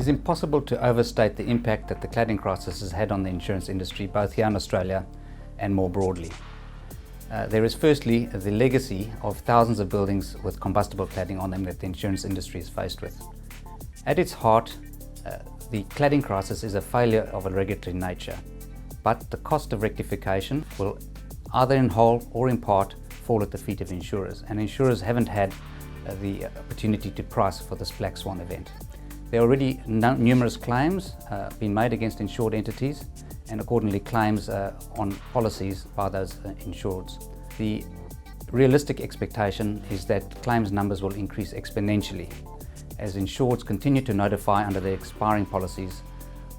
is impossible to overstate the impact that the cladding crisis has had on the insurance industry, both here in Australia and more broadly. There is firstly the legacy of thousands of buildings with combustible cladding on them that the insurance industry is faced with. At its heart, the cladding crisis is a failure of a regulatory nature, but the cost of rectification will either in whole or in part fall at the feet of insurers, and insurers haven't had the opportunity to price for this black swan event. There are already numerous claims being made against insured entities, and accordingly claims on policies by those insureds. The realistic expectation is that claims numbers will increase exponentially as insureds continue to notify under their expiring policies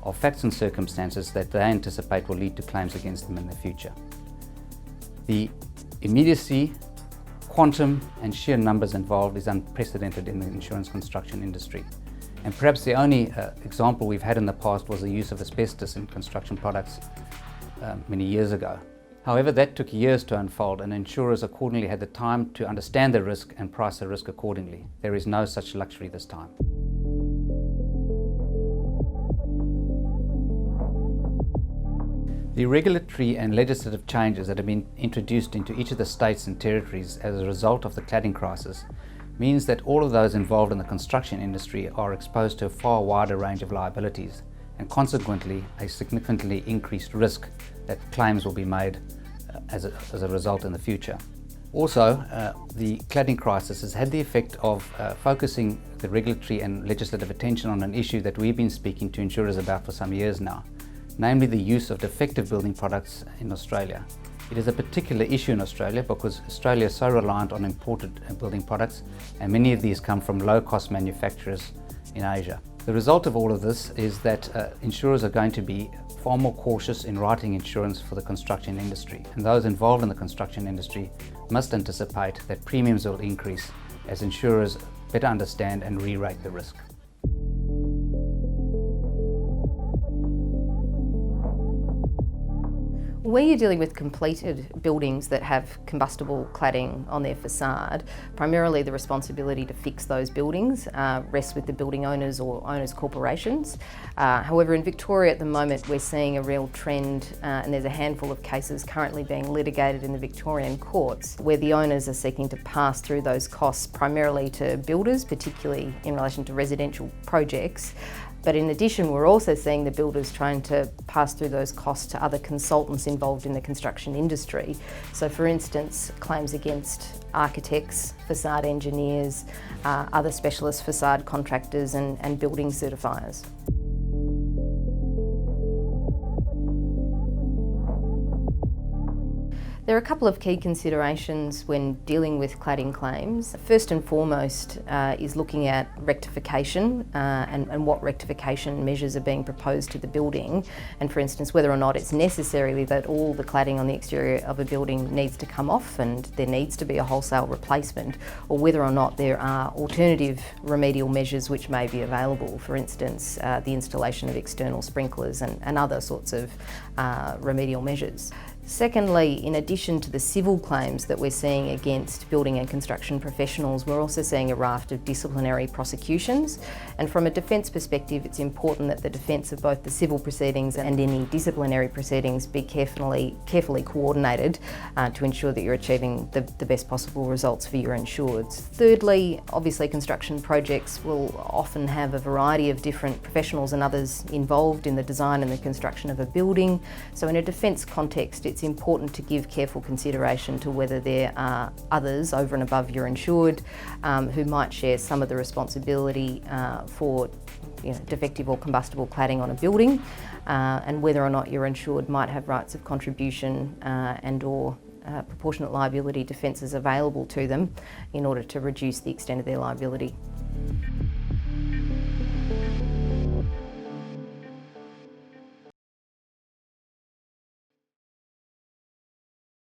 of facts and circumstances that they anticipate will lead to claims against them in the future. The immediacy, quantum and sheer numbers involved is unprecedented in the insurance construction industry. And perhaps the only example we've had in the past was the use of asbestos in construction products many years ago. However, that took years to unfold, and insurers accordingly had the time to understand the risk and price the risk accordingly. There is no such luxury this time. The regulatory and legislative changes that have been introduced into each of the states and territories as a result of the cladding crisis means that all of those involved in the construction industry are exposed to a far wider range of liabilities, and consequently a significantly increased risk that claims will be made as a result in the future. Also, the cladding crisis has had the effect of focusing the regulatory and legislative attention on an issue that we've been speaking to insurers about for some years now, namely the use of defective building products in Australia. It is a particular issue in Australia because Australia is so reliant on imported building products, and many of these come from low-cost manufacturers in Asia. The result of all of this is that insurers are going to be far more cautious in writing insurance for the construction industry, and those involved in the construction industry must anticipate that premiums will increase as insurers better understand and re-rate the risk. Where you're dealing with completed buildings that have combustible cladding on their facade, primarily the responsibility to fix those buildings rests with the building owners or owners' corporations. However, in Victoria at the moment we're seeing a real trend, and there's a handful of cases currently being litigated in the Victorian courts where the owners are seeking to pass through those costs primarily to builders, particularly in relation to residential projects. But in addition, we're also seeing the builders trying to pass through those costs to other consultants involved in the construction industry. So for instance, claims against architects, facade engineers, other specialist facade contractors and building certifiers. There are a couple of key considerations when dealing with cladding claims. First and foremost is looking at rectification and what rectification measures are being proposed to the building, and for instance whether or not it's necessarily that all the cladding on the exterior of a building needs to come off and there needs to be a wholesale replacement, or whether or not there are alternative remedial measures which may be available, for instance the installation of external sprinklers and other sorts of remedial measures. Secondly, in addition to the civil claims that we're seeing against building and construction professionals, we're also seeing a raft of disciplinary prosecutions. And from a defence perspective, it's important that the defence of both the civil proceedings and any disciplinary proceedings be carefully coordinated to ensure that you're achieving the best possible results for your insureds. Thirdly, obviously construction projects will often have a variety of different professionals and others involved in the design and the construction of a building. So in a defence context, it's important to give careful consideration to whether there are others over and above your insured who might share some of the responsibility for defective or combustible cladding on a building, and whether or not your insured might have rights of contribution and or proportionate liability defences available to them in order to reduce the extent of their liability.